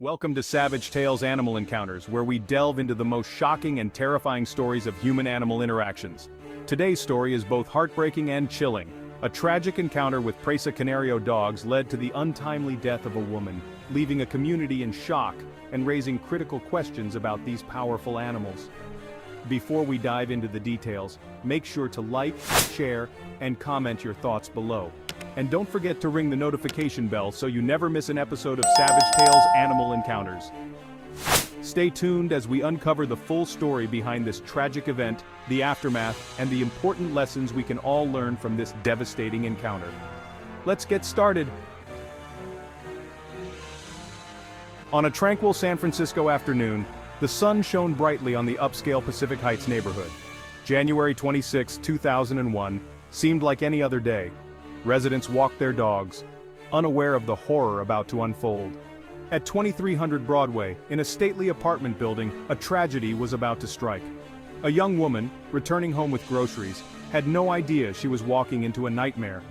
Welcome to Savage Tales Animal Encounters, where we delve into the most shocking and terrifying stories of human-animal interactions. Today's story is both heartbreaking and chilling. A tragic encounter with Presa Canario dogs led to the untimely death of a woman, leaving a community in shock and raising critical questions about these powerful animals. Before we dive into the details, make sure to like, share, and comment your thoughts below. And don't forget to ring the notification bell so you never miss an episode of Savage Tales Animal Encounters. Stay tuned as we uncover the full story behind this tragic event, the aftermath, and the important lessons we can all learn from this devastating encounter. Let's get started. On a tranquil San Francisco afternoon, the sun shone brightly on the upscale Pacific Heights neighborhood. January 26, 2001, seemed like any other day. Residents walked their dogs, unaware of the horror about to unfold. At 2300 Broadway, in a stately apartment building, a tragedy was about to strike. A young woman, returning home with groceries, had no idea she was walking into a nightmare.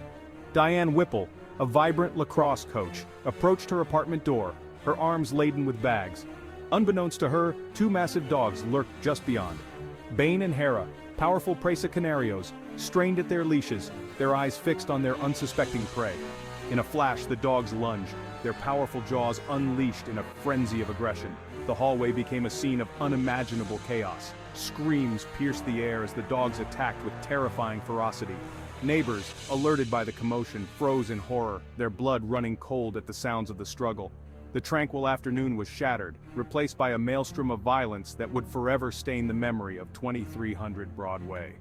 Diane Whipple, a vibrant lacrosse coach, approached her apartment door, her arms laden with bags. Unbeknownst to her, two massive dogs lurked just beyond. Bane and Herra, powerful Presa Canarios, strained at their leashes, their eyes fixed on their unsuspecting prey. In a flash, the dogs lunged, their powerful jaws unleashed in a frenzy of aggression. The hallway became a scene of unimaginable chaos. Screams pierced the air as the dogs attacked with terrifying ferocity. Neighbors, alerted by the commotion, froze in horror, their blood running cold at the sounds of the struggle. The tranquil afternoon was shattered, replaced by a maelstrom of violence that would forever stain the memory of 2300 Broadway.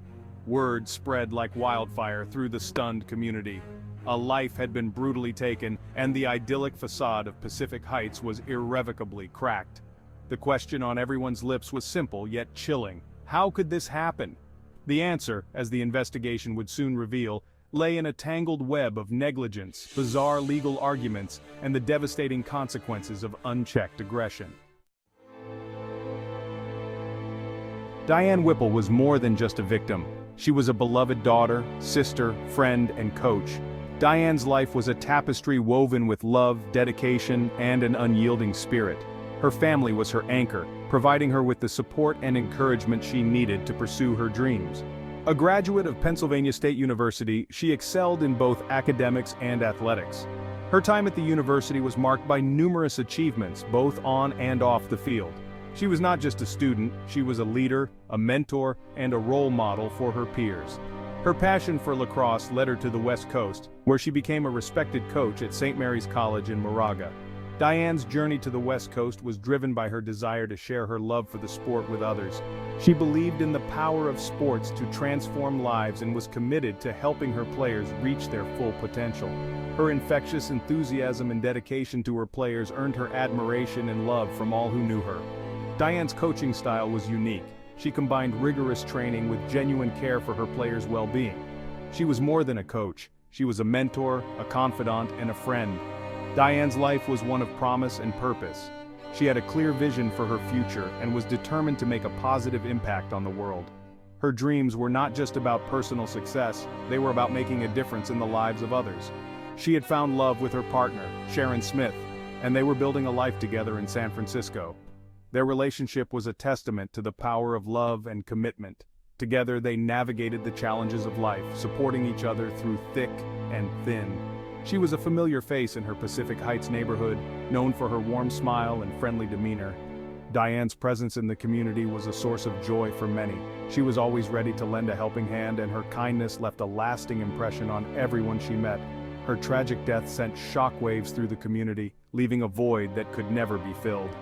Word spread like wildfire through the stunned community. A life had been brutally taken, and the idyllic facade of Pacific Heights was irrevocably cracked. The question on everyone's lips was simple yet chilling. How could this happen? The answer, as the investigation would soon reveal, lay in a tangled web of negligence, bizarre legal arguments, and the devastating consequences of unchecked aggression. Diane Whipple was more than just a victim. She was a beloved daughter, sister, friend, and coach. Diane's life was a tapestry woven with love, dedication, and an unyielding spirit. Her family was her anchor, providing her with the support and encouragement she needed to pursue her dreams. A graduate of Pennsylvania State University, she excelled in both academics and athletics. Her time at the university was marked by numerous achievements, both on and off the field. She was not just a student, she was a leader, a mentor, and a role model for her peers. Her passion for lacrosse led her to the West Coast, where she became a respected coach at St. Mary's College in Moraga. Diane's journey to the West Coast was driven by her desire to share her love for the sport with others. She believed in the power of sports to transform lives and was committed to helping her players reach their full potential. Her infectious enthusiasm and dedication to her players earned her admiration and love from all who knew her. Diane's coaching style was unique. She combined rigorous training with genuine care for her players' well-being. She was more than a coach. She was a mentor, a confidant, and a friend. Diane's life was one of promise and purpose. She had a clear vision for her future and was determined to make a positive impact on the world. Her dreams were not just about personal success, they were about making a difference in the lives of others. She had found love with her partner, Sharon Smith, and they were building a life together in San Francisco. Their relationship was a testament to the power of love and commitment. Together they navigated the challenges of life, supporting each other through thick and thin. She was a familiar face in her Pacific Heights neighborhood, known for her warm smile and friendly demeanor. Diane's presence in the community was a source of joy for many. She was always ready to lend a helping hand, and her kindness left a lasting impression on everyone she met. Her tragic death sent shockwaves through the community, leaving a void that could never be filled.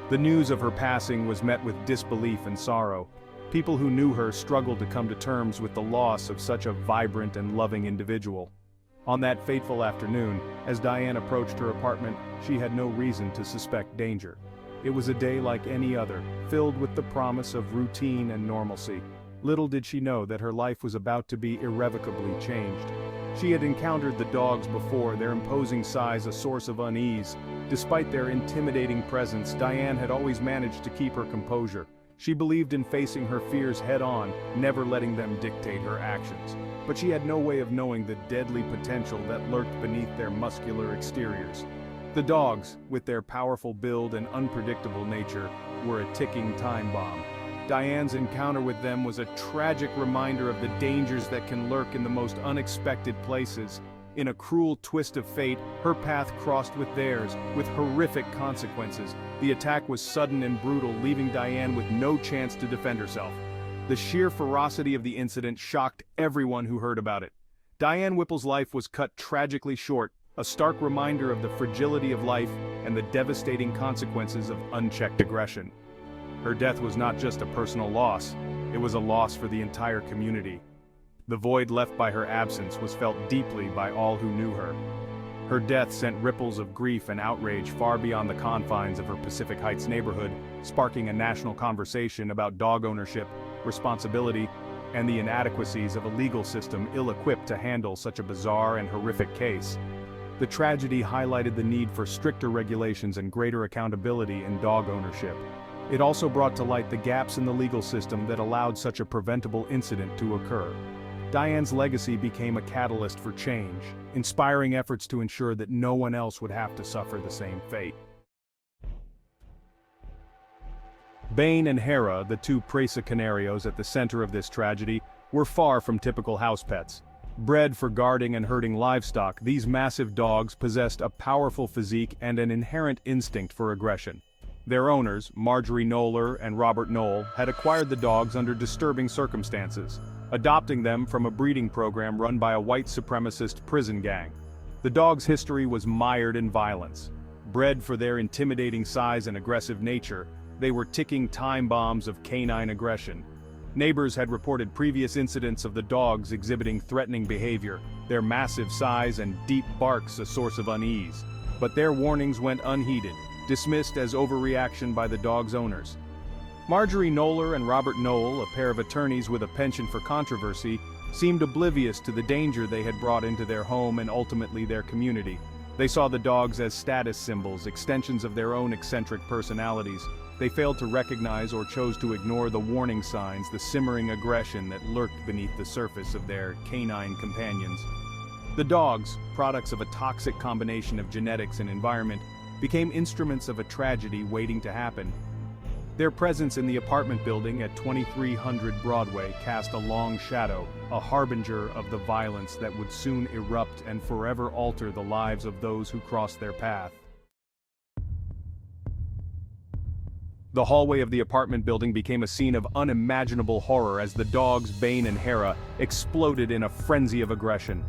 The news of her passing was met with disbelief and sorrow. People who knew her struggled to come to terms with the loss of such a vibrant and loving individual. On that fateful afternoon, as Diane approached her apartment, she had no reason to suspect danger. It was a day like any other, filled with the promise of routine and normalcy. Little did she know that her life was about to be irrevocably changed. She had encountered the dogs before, their imposing size a source of unease. Despite their intimidating presence, Diane had always managed to keep her composure. She believed in facing her fears head-on, never letting them dictate her actions. But she had no way of knowing the deadly potential that lurked beneath their muscular exteriors. The dogs, with their powerful build and unpredictable nature, were a ticking time bomb. Diane's encounter with them was a tragic reminder of the dangers that can lurk in the most unexpected places. In a cruel twist of fate, her path crossed with theirs, with horrific consequences. The attack was sudden and brutal, leaving Diane with no chance to defend herself. The sheer ferocity of the incident shocked everyone who heard about it. Diane Whipple's life was cut tragically short, a stark reminder of the fragility of life and the devastating consequences of unchecked aggression. Her death was not just a personal loss, it was a loss for the entire community. The void left by her absence was felt deeply by all who knew her. Her death sent ripples of grief and outrage far beyond the confines of her Pacific Heights neighborhood, sparking a national conversation about dog ownership, responsibility, and the inadequacies of a legal system ill-equipped to handle such a bizarre and horrific case. The tragedy highlighted the need for stricter regulations and greater accountability in dog ownership. It also brought to light the gaps in the legal system that allowed such a preventable incident to occur. Diane's legacy became a catalyst for change, inspiring efforts to ensure that no one else would have to suffer the same fate. Bane and Herra, the two Presa Canarios at the center of this tragedy, were far from typical house pets. Bred for guarding and herding livestock, these massive dogs possessed a powerful physique and an inherent instinct for aggression. Their owners, Marjorie Knoller and Robert Knoll, had acquired the dogs under disturbing circumstances, adopting them from a breeding program run by a white supremacist prison gang. The dogs' history was mired in violence. Bred for their intimidating size and aggressive nature, they were ticking time bombs of canine aggression. Neighbors had reported previous incidents of the dogs exhibiting threatening behavior, their massive size and deep barks a source of unease. But their warnings went unheeded, dismissed as overreaction by the dogs' owners. Marjorie Knoller and Robert Knoll, a pair of attorneys with a penchant for controversy, seemed oblivious to the danger they had brought into their home and ultimately their community. They saw the dogs as status symbols, extensions of their own eccentric personalities. They failed to recognize or chose to ignore the warning signs, the simmering aggression that lurked beneath the surface of their canine companions. The dogs, products of a toxic combination of genetics and environment, became instruments of a tragedy waiting to happen. Their presence in the apartment building at 2300 Broadway cast a long shadow, a harbinger of the violence that would soon erupt and forever alter the lives of those who crossed their path. The hallway of the apartment building became a scene of unimaginable horror as the dogs Bane and Herra exploded in a frenzy of aggression.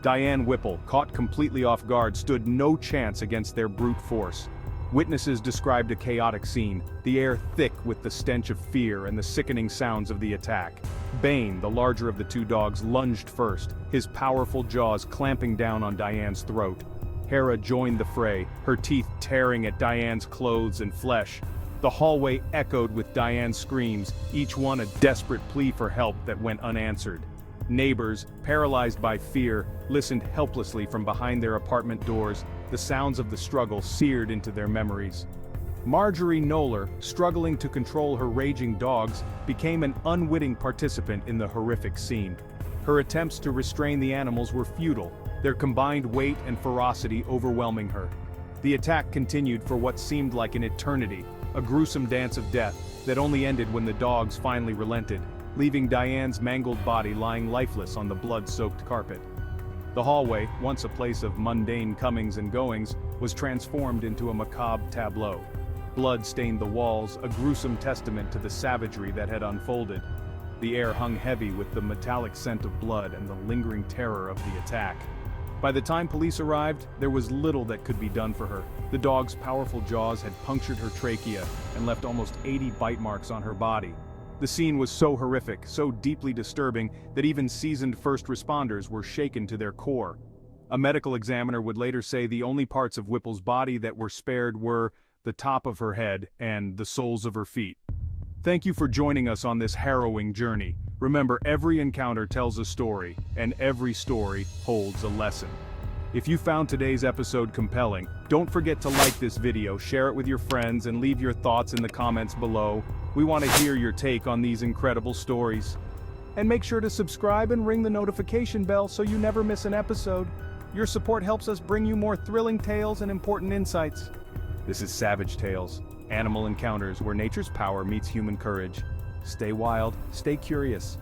Diane Whipple, caught completely off guard, stood no chance against their brute force. Witnesses described a chaotic scene, the air thick with the stench of fear and the sickening sounds of the attack. Bane, the larger of the two dogs, lunged first, his powerful jaws clamping down on Diane's throat. Herra joined the fray, her teeth tearing at Diane's clothes and flesh. The hallway echoed with Diane's screams, each one a desperate plea for help that went unanswered. Neighbors, paralyzed by fear, listened helplessly from behind their apartment doors, the sounds of the struggle seared into their memories. Marjorie Knoller, struggling to control her raging dogs, became an unwitting participant in the horrific scene. Her attempts to restrain the animals were futile, their combined weight and ferocity overwhelming her. The attack continued for what seemed like an eternity, a gruesome dance of death that only ended when the dogs finally relented, leaving Diane's mangled body lying lifeless on the blood-soaked carpet. The hallway, once a place of mundane comings and goings, was transformed into a macabre tableau. Blood stained the walls, a gruesome testament to the savagery that had unfolded. The air hung heavy with the metallic scent of blood and the lingering terror of the attack. By the time police arrived, there was little that could be done for her. The dog's powerful jaws had punctured her trachea and left almost 80 bite marks on her body. The scene was so horrific, so deeply disturbing, that even seasoned first responders were shaken to their core. A medical examiner would later say the only parts of Whipple's body that were spared were the top of her head and the soles of her feet. Thank you for joining us on this harrowing journey. Remember, every encounter tells a story, and every story holds a lesson. If you found today's episode compelling, don't forget to like this video, share it with your friends, and leave your thoughts in the comments below. We want to hear your take on these incredible stories. And make sure to subscribe and ring the notification bell so you never miss an episode. Your support helps us bring you more thrilling tales and important insights. This is Savage Tales, animal encounters where nature's power meets human courage. Stay wild, stay curious.